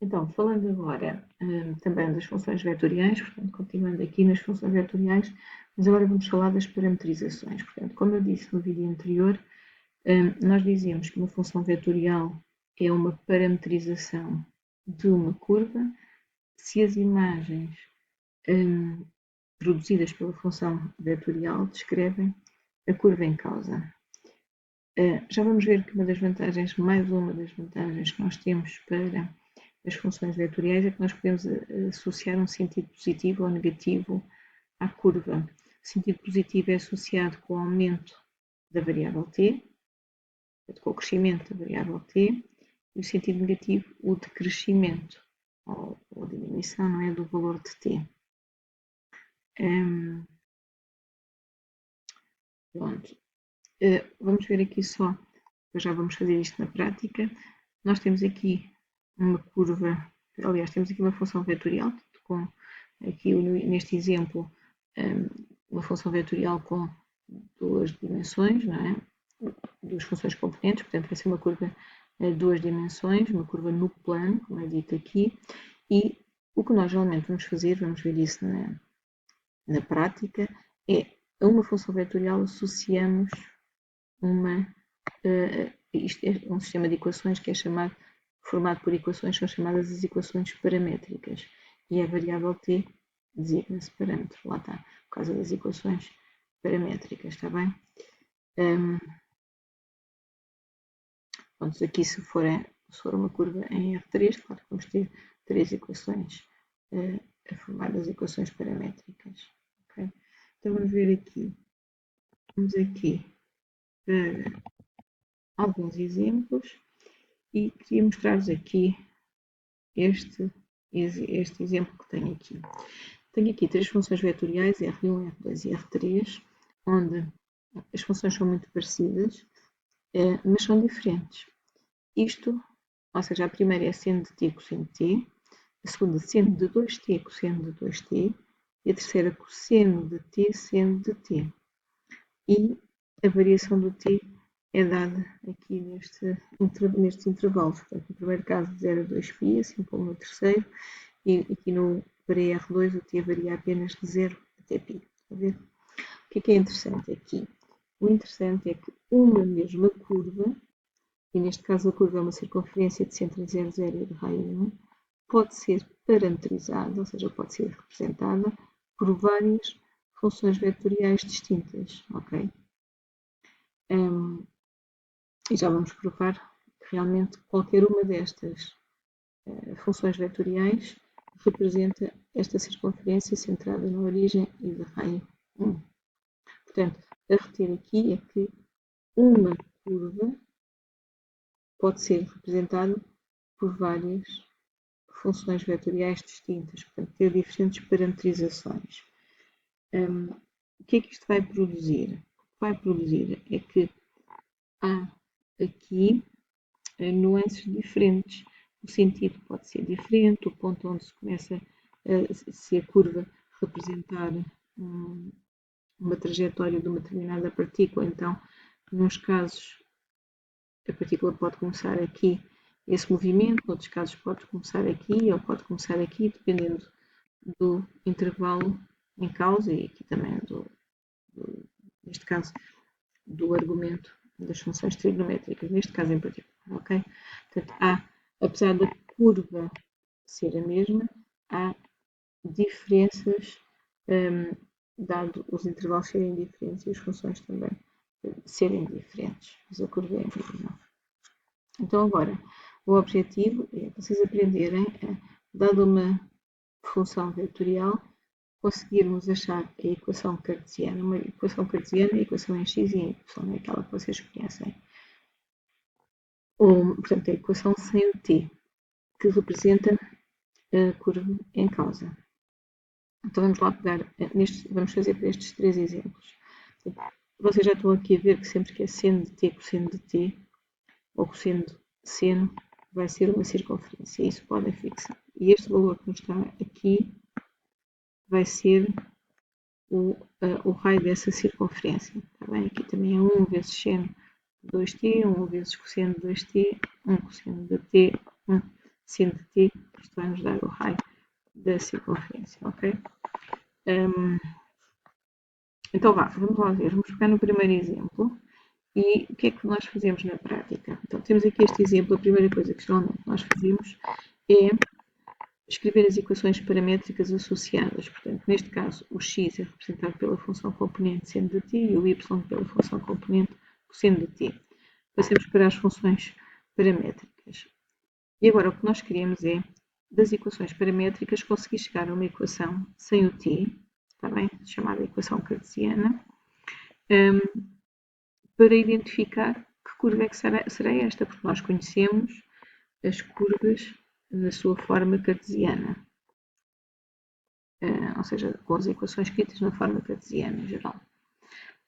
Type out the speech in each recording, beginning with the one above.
Então, falando agora também das funções vetoriais, portanto, continuando aqui nas funções vetoriais, mas agora vamos falar das parametrizações. Portanto, como eu disse no vídeo anterior, nós dizemos que uma função vetorial é uma parametrização de uma curva se as imagens produzidas pela função vetorial descrevem a curva em causa. Já vamos ver que mais uma das vantagens que nós temos para as funções vetoriais é que nós podemos associar um sentido positivo ou negativo à curva. O sentido positivo é associado com o aumento da variável t, com o crescimento da variável t, e o sentido negativo, o decrescimento ou diminuição, não é, do valor de t. Pronto. Vamos ver aqui só, já vamos fazer isto na prática. Nós temos aqui uma curva, aliás, temos aqui uma função vetorial, com aqui neste exemplo, uma função vetorial com duas dimensões, não é? Duas funções componentes, portanto vai ser uma curva a duas dimensões, uma curva no plano, como é dito aqui, e o que nós geralmente vamos fazer, vamos ver isso na prática, é a uma função vetorial associamos isto é um sistema de equações que é chamado, formado por equações, são chamadas as equações paramétricas, e a variável t designa-se parâmetro, lá está, por causa das equações paramétricas, está bem? Pronto, aqui se for uma curva em R3, claro que vamos ter três equações a formar as equações paramétricas. Okay? Então vamos ver aqui. Vamos aqui para alguns exemplos e queria mostrar-vos aqui este exemplo que tenho aqui. Tenho aqui três funções vetoriais, R1, R2 e R3, onde as funções são muito parecidas, mas são diferentes. Isto, ou seja, a primeira é seno de t cosseno de t, a segunda seno de 2t cosseno de 2t e a terceira cosseno de t seno de t. E a variação do t é dada aqui nestes intervalos. Portanto, no primeiro caso de 0 a 2π, assim como no terceiro, e aqui para R2 o t varia apenas de 0 até π. Está a ver? O que é interessante aqui? O interessante é que uma mesma curva, e neste caso a curva é uma circunferência de centro em 0, 0 e de raio 1, pode ser parametrizada, ou seja, pode ser representada por várias funções vetoriais distintas, ok? E já vamos provar que realmente qualquer uma destas funções vetoriais representa esta circunferência centrada na origem e de raio 1. Portanto, a reter aqui é que uma curva pode ser representada por várias funções vetoriais distintas, portanto, ter diferentes parametrizações. O que é que isto vai produzir? O que vai produzir é que há aqui nuances diferentes. O sentido pode ser diferente, o ponto onde se começa, se a curva representar uma trajetória de uma determinada partícula, então, nos casos, a partícula pode começar aqui esse movimento, noutros casos pode começar aqui ou pode começar aqui, dependendo do intervalo em causa e aqui também, neste caso, do argumento das funções trigonométricas, neste caso em particular, ok? Portanto, apesar da curva ser a mesma, há diferenças, dado os intervalos serem diferentes e as funções também serem diferentes, mas a curva é a mesma. Então agora, o objetivo é vocês aprenderem, dado uma função vetorial, conseguirmos achar a equação cartesiana. Uma equação cartesiana é a equação em x e em y, é aquela que vocês conhecem. Portanto, a equação sem o t, que representa a curva em causa. Então vamos lá pegar, vamos fazer para estes três exemplos. Vocês já estão aqui a ver que sempre que é seno de t, cosseno de t, ou cosseno de seno, vai ser uma circunferência. Isso podem fixar. E este valor que nos está aqui vai ser o raio dessa circunferência. Está bem? Aqui também é 1 vezes seno de 2t, 1 vezes cosseno de 2t, 1 cosseno de t, 1 seno de t, isto vai nos dar o raio da circunferência, ok? Então vá, vamos lá ver, vamos pegar no primeiro exemplo e o que é que nós fazemos na prática? Então temos aqui este exemplo, a primeira coisa que geralmente nós fazemos é escrever as equações paramétricas associadas. Portanto, neste caso, o x é representado pela função componente seno de t e o y pela função componente cosseno de t. Passemos para as funções paramétricas. E agora o que nós queremos é, das equações paramétricas, conseguir chegar a uma equação sem o t, está bem? Chamada equação cartesiana, para identificar que curva é que será esta, porque nós conhecemos as curvas na sua forma cartesiana. Ou seja, com as equações escritas na forma cartesiana em geral.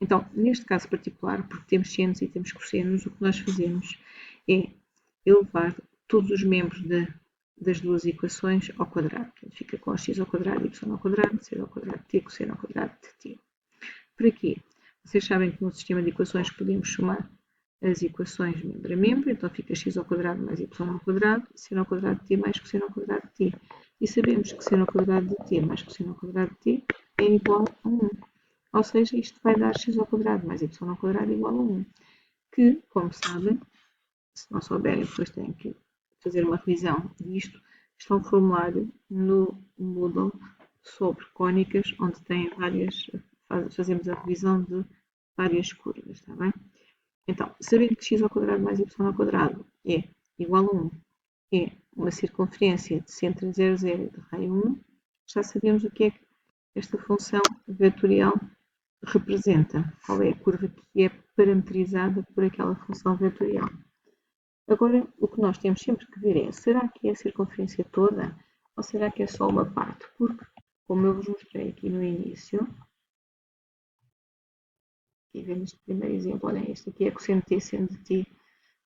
Então, neste caso particular, porque temos senos e temos cossenos, o que nós fazemos é elevar todos os membros das duas equações ao quadrado. Portanto, fica com x ao quadrado, y ao quadrado, c ao quadrado, t, cosseno ao quadrado de t. Para quê? Vocês sabem que no sistema de equações podemos somar as equações membro a membro, então fica x ao quadrado mais y ao quadrado, seno ao quadrado de t mais cosseno ao quadrado de t. E sabemos que seno ao quadrado de t mais cosseno ao quadrado de t é igual a 1. Ou seja, isto vai dar x ao quadrado mais y ao quadrado igual a 1. Que, como sabem, se não souberem, depois têm que fazer uma revisão disto. Está um formulário no Moodle sobre cónicas, onde tem fazemos a revisão de várias curvas, está bem? Então, sabendo que x ao quadrado mais y ao quadrado é igual a 1, é uma circunferência de centro em 0, 0 e de raio 1, já sabemos o que é que esta função vetorial representa, qual é a curva que é parametrizada por aquela função vetorial. Agora, o que nós temos sempre que ver é, será que é a circunferência toda ou será que é só uma parte? Porque, como eu vos mostrei aqui no início, aqui vemos este primeiro exemplo, olhem, este aqui é cosseno de t, seno de t,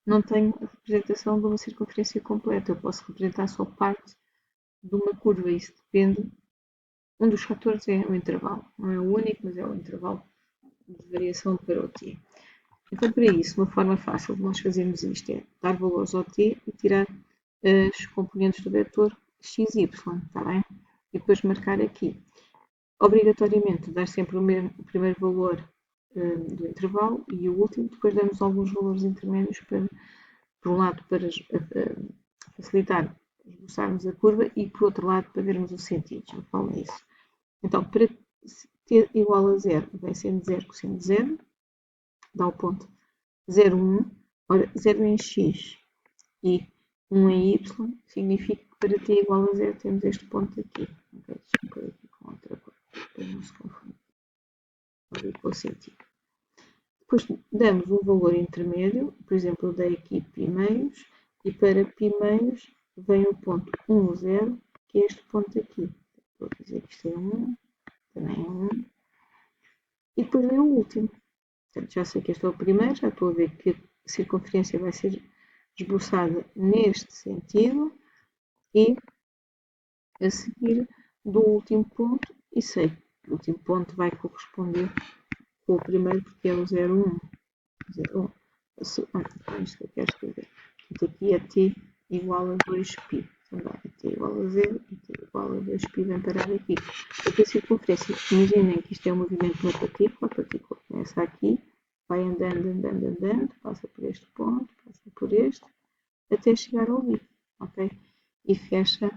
não tenho a representação de uma circunferência completa, eu posso representar só parte de uma curva, isso depende. Um dos fatores é o intervalo, não é o único, mas é o intervalo de variação para o t. Então, para isso, uma forma fácil de nós fazermos isto é dar valores ao t e tirar as componentes do vetor x, y, está bem? E depois marcar aqui. Obrigatoriamente, dar sempre o primeiro valor do intervalo e o último, depois damos alguns valores intermédios para, por um lado, para facilitar esboçarmos a curva e, por outro lado, para vermos o sentido. Já falo nisso. Então, para t igual a 0, vai sendo 0 cosseno de 0, dá o ponto 0, 1. Ora, 0 em x e 1 em y significa que para t igual a 0 temos este ponto aqui. Okay? Deixa-me pôr aqui com outra cor, para não se confundir. Ali com o sentido. Depois damos um valor intermédio, por exemplo, eu dei aqui π-meios, e para π-meios vem o ponto 1, 0, que é este ponto aqui. Vou dizer que isto é 1, também é 1. E depois vem o último. Portanto, já sei que este é o primeiro, já estou a ver que a circunferência vai ser esboçada neste sentido e a seguir do último ponto, e sei que o último ponto vai corresponder com o primeiro porque é o 0, 1. 0, 1. Isto que eu quero escrever. Portanto, aqui é t igual a 2π. Também t igual a 0 e t igual a 2π vem parar aqui. Portanto, a circunferência, imaginem que isto é um movimento de uma partícula, a partícula começa aqui, vai andando, andando, andando, passa por este ponto, passa por este, até chegar ao B, ok? E fecha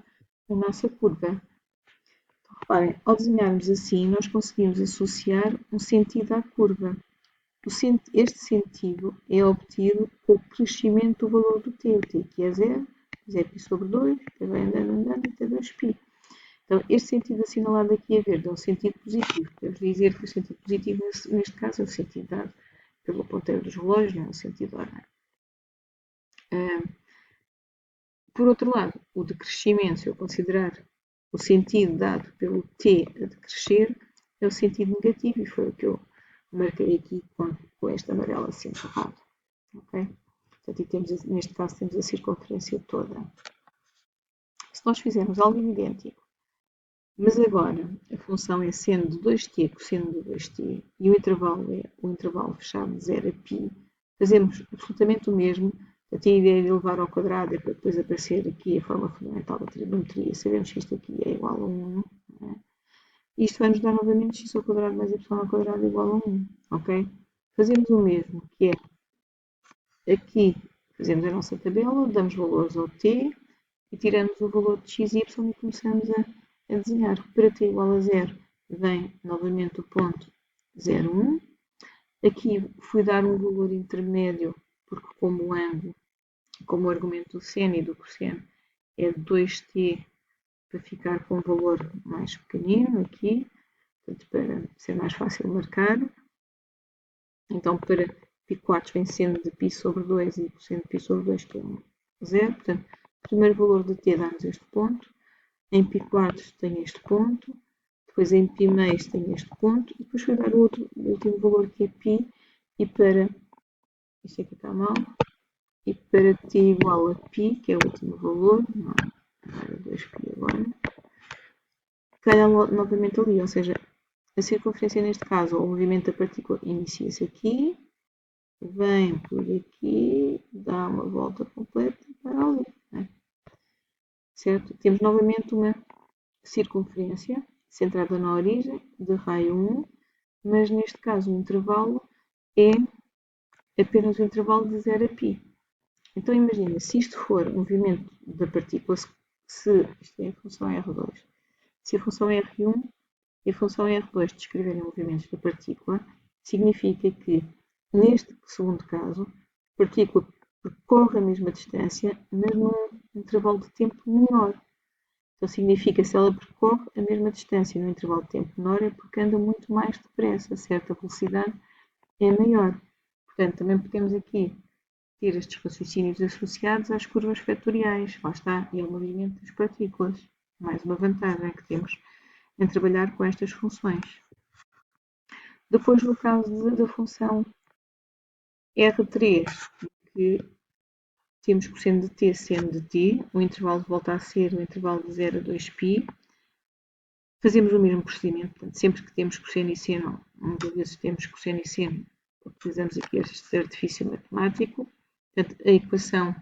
a nossa curva. Então, reparem, ao desenharmos assim, nós conseguimos associar um sentido à curva. Este sentido é obtido com o crescimento do valor do t. O t aqui é 0, 0π sobre 2, depois vai andando, andando até 2π. Então, este sentido assinalado aqui a verde é um sentido positivo. Podemos dizer que o sentido positivo, neste caso, é o sentido dado pelo ponteiro dos relógios, não é o sentido horário. Por outro lado, o decrescimento, se eu considerar o sentido dado pelo t a decrescer, é o sentido negativo, e foi o que eu marquei aqui com este amarelo assim cerrado. Ok? Portanto, temos, neste caso, temos a circunferência toda. Se nós fizermos algo idêntico, mas agora a função é seno de 2t cosseno de 2t e o intervalo é o intervalo fechado de 0 a π, fazemos absolutamente o mesmo, A ideia de elevar ao quadrado é para depois aparecer aqui a forma fundamental da trigonometria. Sabemos que isto aqui é igual a 1. Né? Isto vai nos dar novamente x ao quadrado mais y ao quadrado igual a 1. Ok? Fazemos o mesmo, que é aqui fazemos a nossa tabela, damos valores ao t e tiramos o valor de x e y e começamos a desenhar. Para t igual a 0 vem novamente o ponto 0, 1. Aqui fui dar um valor intermédio, porque como o ângulo, como o argumento do seno e do cosseno é 2t, para ficar com um valor mais pequenino aqui, portanto, para ser mais fácil marcar. Então, para π4 vem seno de π sobre 2 e cosseno de π sobre 2, que é 0. Portanto, o primeiro valor de t dá-nos este ponto. Em π4 tem este ponto. Depois em π meios tem este ponto. E depois vou dar o último valor, que é π. E para... Isto aqui está mal. E para t igual a π, que é o último valor, não era 2π agora, calha novamente ali, ou seja, a circunferência neste caso, o movimento da partícula inicia-se aqui, vem por aqui, dá uma volta completa para ali. Né? Certo? Temos novamente uma circunferência centrada na origem, de raio 1, mas neste caso o intervalo é apenas o intervalo de 0 a π. Então imagina, se isto for o movimento da partícula, se isto é a função R2, se a função R1 e a função R2 descreverem movimentos da partícula, significa que, neste segundo caso, a partícula percorre a mesma distância, mas num intervalo de tempo menor. Então significa que se ela percorre a mesma distância num intervalo de tempo menor, é porque anda muito mais depressa, certa velocidade é maior. Portanto, também podemos aqui ter estes raciocínios associados às curvas vetoriais. Lá está, é o movimento das partículas. Mais uma vantagem que temos em trabalhar com estas funções. Depois, no caso da função R3, que temos cosseno de t seno de t, o intervalo volta a ser o intervalo de 0 a 2π. Fazemos o mesmo procedimento, portanto, sempre que temos cosseno e seno, muitas vezes temos cosseno e seno, utilizamos aqui este artifício matemático. Portanto, a equação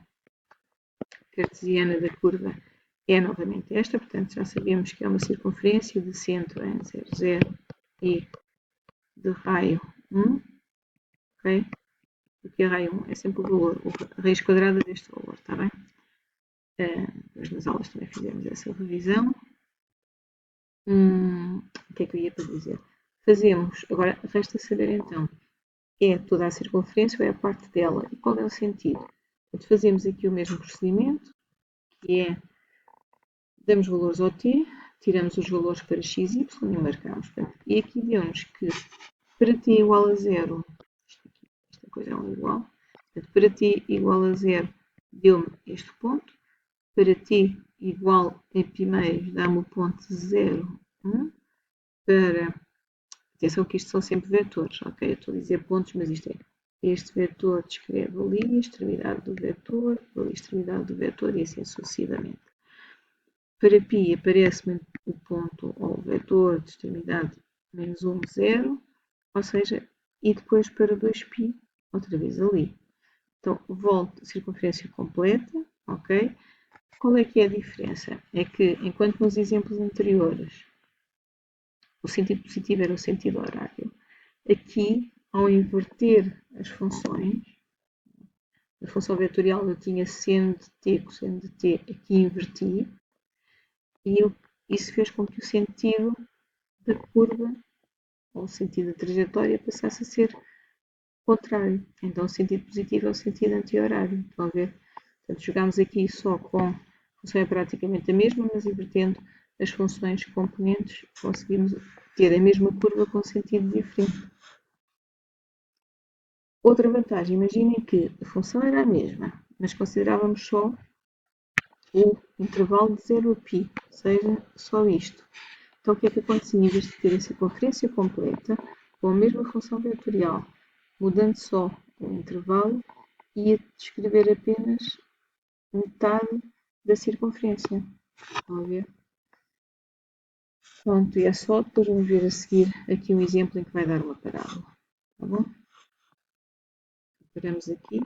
cartesiana da curva é novamente esta, portanto já sabemos que é uma circunferência de centro em 0, 0 e de raio 1, ok? Porque a raio 1 é sempre o valor, a raiz quadrada deste valor, está bem? Depois nas aulas também fizemos essa revisão. O que é que eu ia para dizer? Fazemos, agora resta saber então, é toda a circunferência ou é a parte dela? E qual é o sentido? Portanto, fazemos aqui o mesmo procedimento, que é, damos valores ao t, tiramos os valores para x, y e marcamos. Portanto, e aqui deu-nos que para t igual a 0, esta coisa é um igual, portanto, para t igual a 0 deu-me este ponto, para t igual a π meios dá-me o ponto 0, 1, para, atenção que isto são sempre vetores, ok? Eu estou a dizer pontos, mas isto é, este vetor descreve ali a extremidade do vetor, ali a extremidade do vetor e assim sucessivamente. Para π aparece-me o ponto ou o vetor de extremidade menos 1, 0, ou seja, e depois para 2π, outra vez ali. Então, volto, circunferência completa, ok? Qual é que é a diferença? É que, enquanto nos exemplos anteriores o sentido positivo era o sentido horário, aqui, ao inverter as funções, a função vetorial eu tinha seno de t, cosseno de t, aqui inverti, e isso fez com que o sentido da curva, ou o sentido da trajetória, passasse a ser contrário. Então, o sentido positivo é o sentido anti-horário. Estão a ver? Portanto, jogámos aqui só com a função é praticamente a mesma, mas invertendo as funções componentes, conseguimos ter a mesma curva com sentido diferente. Outra vantagem, imaginem que a função era a mesma, mas considerávamos só o intervalo de 0 a π, ou seja, só isto. Então, o que é que acontecia? Em vez de ter a circunferência completa, com a mesma função vetorial, mudando só o intervalo, ia descrever apenas metade da circunferência. Estão a ver? Pronto, e é só, depois vamos ver a seguir aqui um exemplo em que vai dar uma parábola. Tá bom? Paramos aqui.